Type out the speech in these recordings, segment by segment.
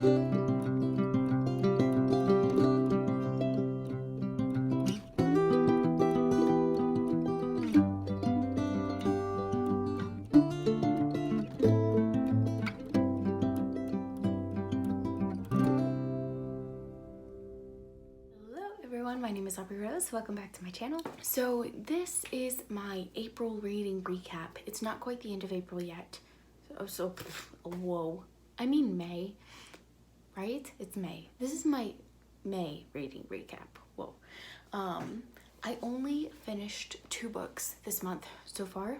everyone, my name is Aubrie Rose. Welcome back to my channel. So this is my April reading recap. It's not quite the end of April yet. Whoa. I mean May, right? It's May. This is my May reading recap. Whoa. I only finished 2 books this month so far.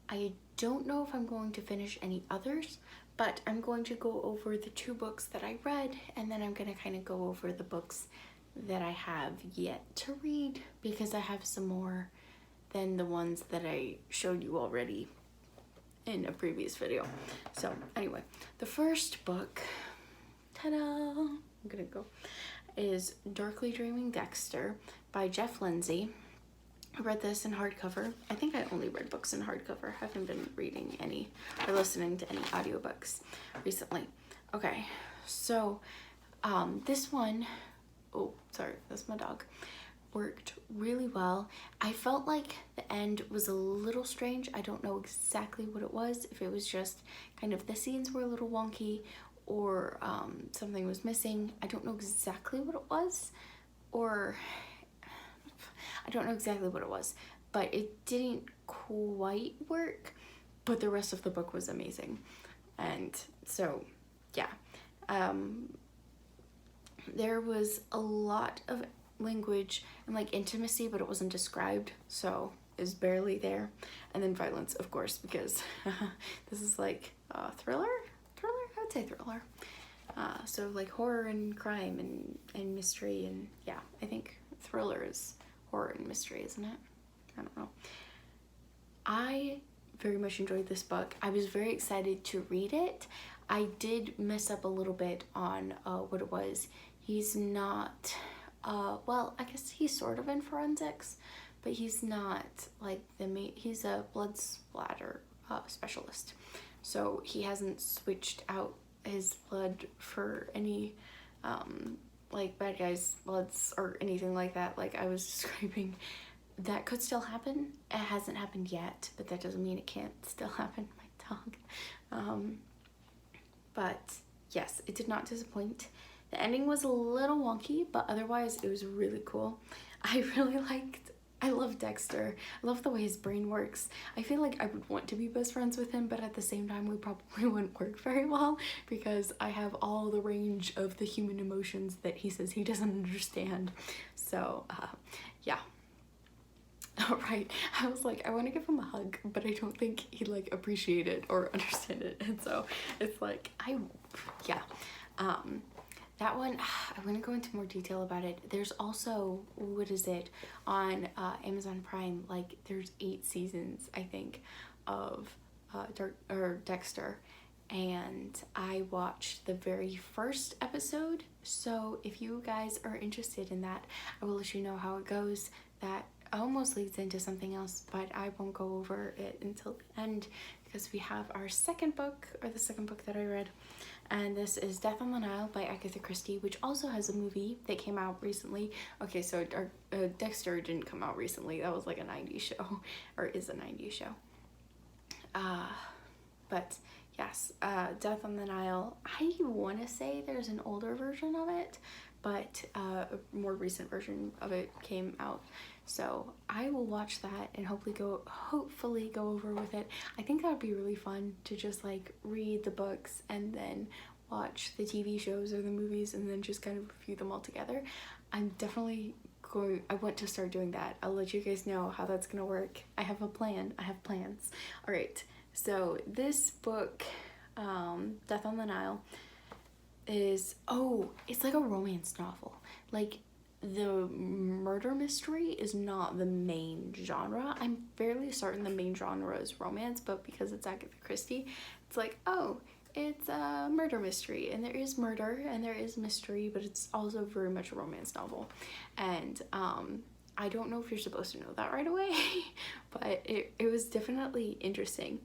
I don't know if I'm going to finish any others, but I'm going to go over the 2 books that I read, and then I'm going to kind of go over the books that I have yet to read, because I have some more than the ones that I showed you already in a previous video. So anyway, the first book, ta-da, I'm gonna go, is Darkly Dreaming Dexter by Jeff Lindsey. I read this in hardcover. I think I only read books in hardcover. I haven't been reading any or listening to any audiobooks recently. Okay, so this one, oh, sorry, that's my dog, worked really well. I felt like the end was a little strange. I don't know exactly what it was, if it was just kind of the scenes were a little wonky, or something was missing. I don't know exactly what it was, or I don't know exactly what it was, but it didn't quite work, but the rest of the book was amazing. And so, yeah. There was a lot of language and like intimacy, but it wasn't described, so it's barely there. And then violence, of course, because this is like thriller? I would say thriller. So like horror and crime and mystery, and yeah, I think thriller is horror and mystery, isn't it? I don't know. I very much enjoyed this book. I was very excited to read it. I did mess up a little bit on what it was. He's not, well, I guess he's sort of in forensics, but he's not like the main, he's a blood splatter specialist. So he hasn't switched out his blood for any like bad guys' bloods or anything like that, like I was describing. That could still happen. It hasn't happened yet, but that doesn't mean it can't still happen. My dog. But yes, it did not disappoint. The ending was a little wonky, but otherwise it was really cool. I love Dexter. I love the way his brain works. I feel like I would want to be best friends with him, but at the same time we probably wouldn't work very well, because I have all the range of the human emotions that he says he doesn't understand. So yeah. All right, I was like, I want to give him a hug, but I don't think he'd like appreciate it or understand it. And so it's like, yeah. That one, I'm going to go into more detail about it. There's also, what is it, on Amazon Prime, like there's 8 seasons, I think, of Dexter. And I watched the very first episode. So if you guys are interested in that, I will let you know how it goes. That almost leads into something else, but I won't go over it until the end, because we have our second book, or the second book that I read, and this is Death on the Nile by Agatha Christie, which also has a movie that came out recently. Okay, so Dexter didn't come out recently. That was like a 90s show, or is a 90s show. But yes, Death on the Nile, I want to say there's an older version of it, but a more recent version of it came out. So I will watch that and hopefully go over with it. I think that would be really fun to just like read the books and then watch the TV shows or the movies and then just kind of review them all together. I'm definitely I want to start doing that. I'll let you guys know how that's gonna work. I have a plan. I have plans. All right. So this book, Death on the Nile, is, it's like a romance novel. Like, the murder mystery is not the main genre. I'm fairly certain the main genre is romance, but because it's Agatha Christie, it's like, it's a murder mystery, and there is murder and there is mystery, but it's also very much a romance novel. And I don't know if you're supposed to know that right away, but it was definitely interesting.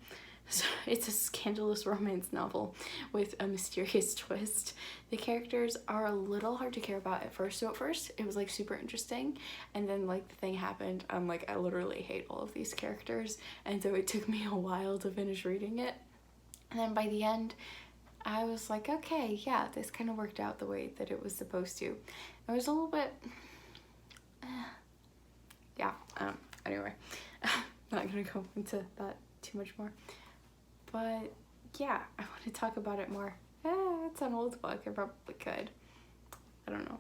So it's a scandalous romance novel with a mysterious twist. The characters are a little hard to care about at first. So at first it was like super interesting, and then like the thing happened. I'm like, I literally hate all of these characters, and so it took me a while to finish reading it. And then by the end, I was like, okay, yeah, this kind of worked out the way that it was supposed to. It was a little bit, yeah. Anyway, not gonna go into that too much more. But yeah, I want to talk about it more. It's an old book. I probably could. I don't know.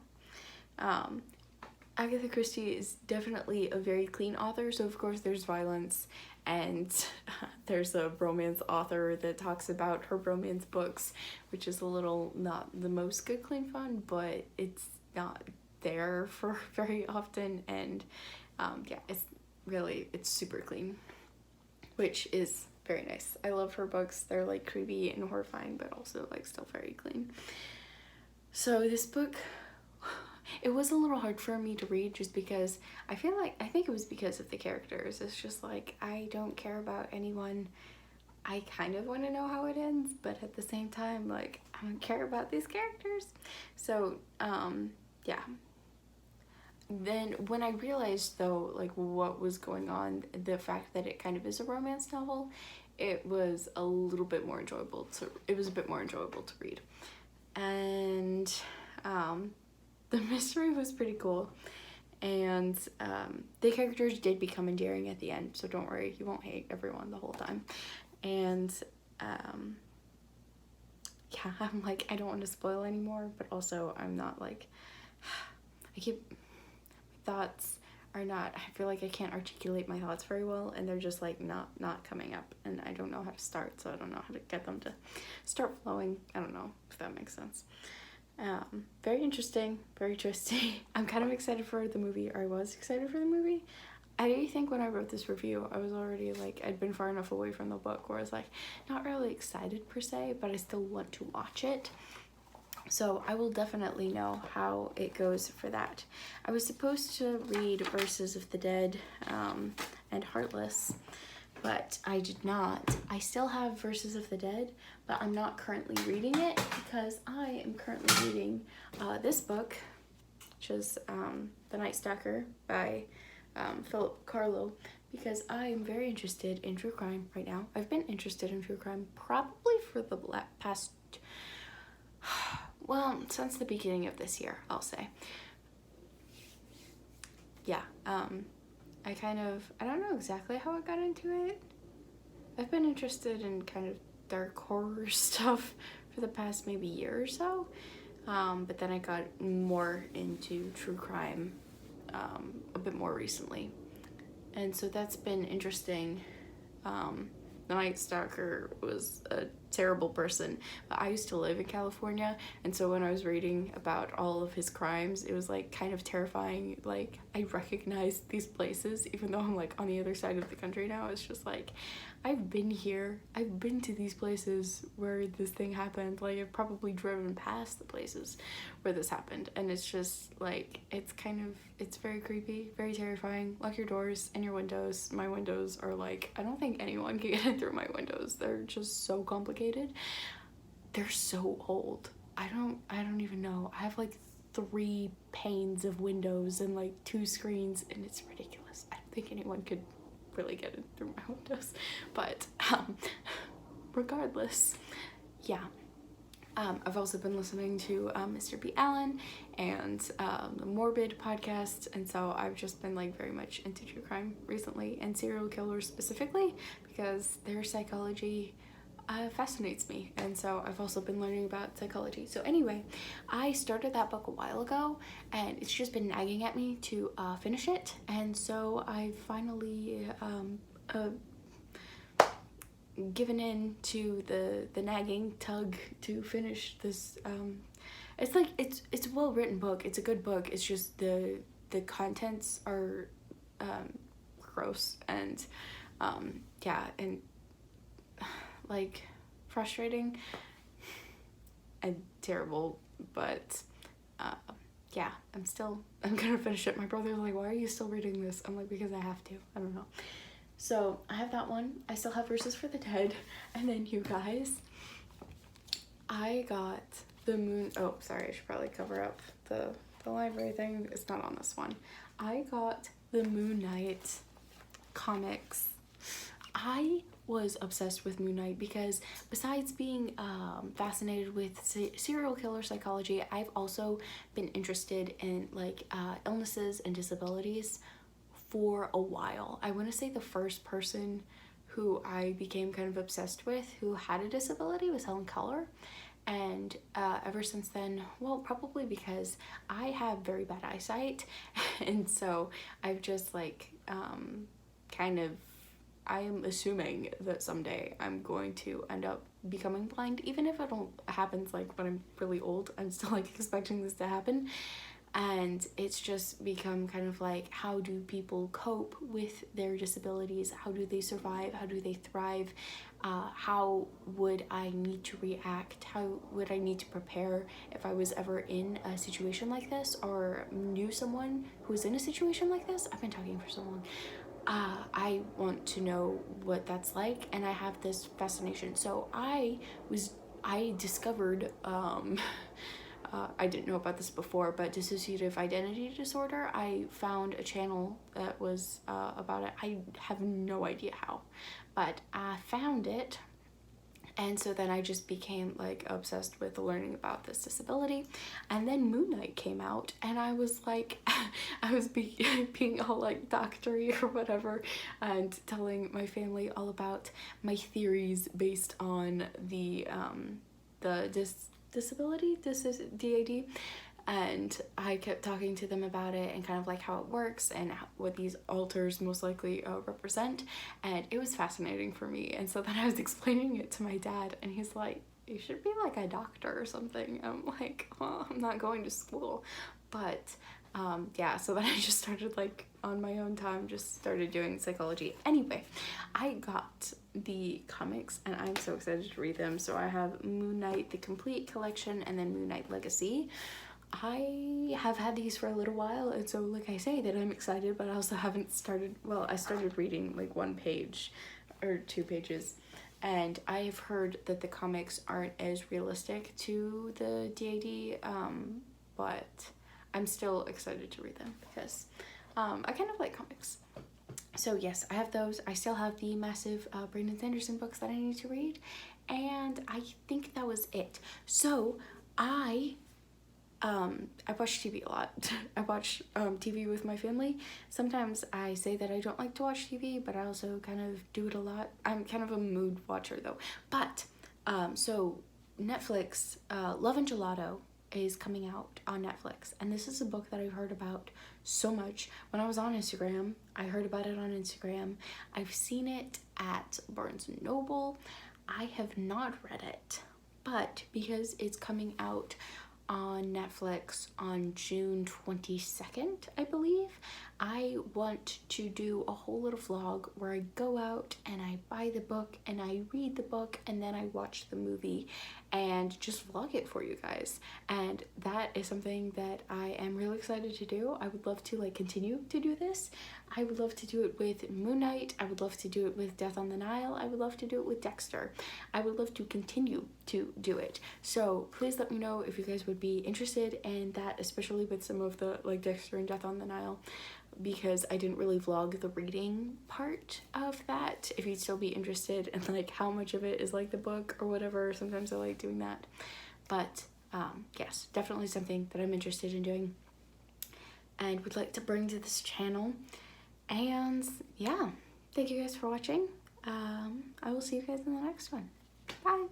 Agatha Christie is definitely a very clean author. So of course there's violence, and there's a romance author that talks about her romance books, which is a little not the most good clean fun, but it's not there for very often. And yeah, it's super clean, which is very nice. I love her books. They're like creepy and horrifying, but also like still very clean. So this book, it was a little hard for me to read just because I think it was because of the characters. It's just like, I don't care about anyone. I kind of want to know how it ends, but at the same time, like, I don't care about these characters. So, yeah. Then when I realized though, like, what was going on, the fact that it kind of is a romance novel, it was a bit more enjoyable to read. And the mystery was pretty cool, and the characters did become endearing at the end, so don't worry, you won't hate everyone the whole time. And yeah, I'm like, I don't want to spoil anymore, but also I'm not like, thoughts are not, I feel like I can't articulate my thoughts very well, and they're just like not coming up, and I don't know how to start, so I don't know how to get them to start flowing. I don't know if that makes sense. Very interesting, very twisty. I'm kind of excited for the movie, or I was excited for the movie. I think when I wrote this review, I was already like, I'd been far enough away from the book where I was like, not really excited per se, but I still want to watch it. So I will definitely know how it goes for that. I was supposed to read Verses of the Dead and Heartless, but I did not. I still have Verses of the Dead, but I'm not currently reading it because I am currently reading this book, which is The Night Stalker by Philip Carlo, because I am very interested in true crime right now. I've been interested in true crime probably for the past, well, since the beginning of this year, I'll say. Yeah, I don't know exactly how I got into it. I've been interested in kind of dark horror stuff for the past maybe year or so, but then I got more into true crime a bit more recently, and so that's been interesting. The Night Stalker was a terrible person. I used to live in California, and so when I was reading about all of his crimes, it was like kind of terrifying. Like, I recognized these places even though I'm like on the other side of the country now. It's just like, I've been here, I've been to these places where this thing happened. Like, I've probably driven past the places where this happened, and it's just like, it's very creepy, very terrifying. Lock your doors and your windows. My windows are like, I don't think anyone can get in through my windows. They're just so complicated. They're so old. I don't even know. I have like 3 panes of windows and like 2 screens, and it's ridiculous. I don't think anyone could really get in through my windows, but regardless, yeah. I've also been listening to Mr. B. Allen and the Morbid podcast, and so I've just been like very much into true crime recently, and serial killers specifically, because their psychology fascinates me, and so I've also been learning about psychology. So anyway, I started that book a while ago, and it's just been nagging at me to finish it, and so I finally given in to the nagging tug to finish this. It's like, it's a well written book, it's a good book, it's just the contents are gross and yeah, and like frustrating and terrible, but yeah, I'm gonna finish it. My brother's like, why are you still reading this? I'm like, because I have to. I don't know. So I have that one. I still have Verses for the Dead. And then you guys, I got the Moon, oh sorry, I should probably cover up the library thing. It's not on this one. I got the Moon Knight comics. I was obsessed with Moon Knight because besides being fascinated with serial killer psychology, I've also been interested in like illnesses and disabilities for a while. I want to say the first person who I became kind of obsessed with who had a disability was Helen Keller. And ever since then, well, probably because I have very bad eyesight, and so I've just like kind of, I am assuming that someday I'm going to end up becoming blind, even if it don't happens like when I'm really old. I'm still like expecting this to happen. And it's just become kind of like, how do people cope with their disabilities? How do they survive? How do they thrive? How would I need to react? How would I need to prepare if I was ever in a situation like this or knew someone who was in a situation like this? I've been talking for so long. I want to know what that's like, and I have this fascination. So I discovered I didn't know about this before, but dissociative identity disorder. I found a channel that was about it. I have no idea how, but I found it. And so then I just became like obsessed with learning about this disability. And then Moon Knight came out, and I was like, I was being all like doctory or whatever, and telling my family all about my theories based on the disability, this is DAD, and I kept talking to them about it and kind of like how it works and what these alters most likely represent, and it was fascinating for me. And so then I was explaining it to my dad, and he's like, you should be like a doctor or something. I'm like, oh, I'm not going to school. But yeah, so then I just started like on my own time, just started doing psychology. Anyway, I got the comics and I'm so excited to read them. So I have Moon Knight, the complete collection, and then Moon Knight Legacy. I have had these for a little while, and so like I say that I'm excited, but I also haven't started, well, I started reading like 1 page or 2 pages, and I have heard that the comics aren't as realistic to the DAD, but I'm still excited to read them because I kind of like comics. So yes, I have those. I still have the massive Brandon Sanderson books that I need to read, and I think that was it. So I watch TV a lot. I watch TV with my family. Sometimes I say that I don't like to watch TV, but I also kind of do it a lot. I'm kind of a mood watcher though. But so Netflix, Love and Gelato is coming out on Netflix, and this is a book that I've heard about so much. When I was on Instagram, I heard about it on Instagram. I've seen it at Barnes & Noble. I have not read it, but because it's coming out on Netflix on June 22nd, I believe, I want to do a whole little vlog where I go out and I buy the book and I read the book and then I watch the movie and just vlog it for you guys. And that is something that I am really excited to do. I would love to like continue to do this. I would love to do it with Moon Knight. I would love to do it with Death on the Nile. I would love to do it with Dexter. I would love to continue to do it. So please let me know if you guys would be interested in that, especially with some of the like Dexter and Death on the Nile, because I didn't really vlog the reading part of that. If you'd still be interested in like how much of it is like the book or whatever, sometimes I like doing that. But yes, definitely something that I'm interested in doing and would like to bring to this channel. And yeah, thank you guys for watching. I will see you guys in the next one. Bye.